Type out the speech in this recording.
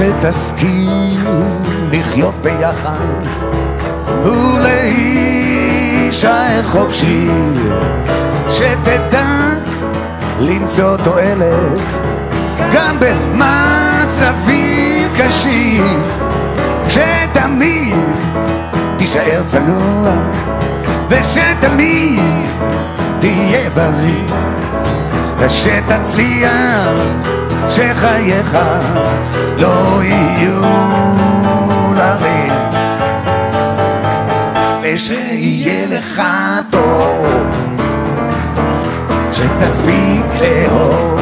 שתשכיל לחיות ביחד ולהישאר חופשי, שתדע למצוא תועלת גם במצבים קשים, שתמיד תישאר צנוע ושתמיד תהיה בריא, ושתצליח שחייך לא יהיו לריק, ושיהיה לך טוב, שתספיק לאהוב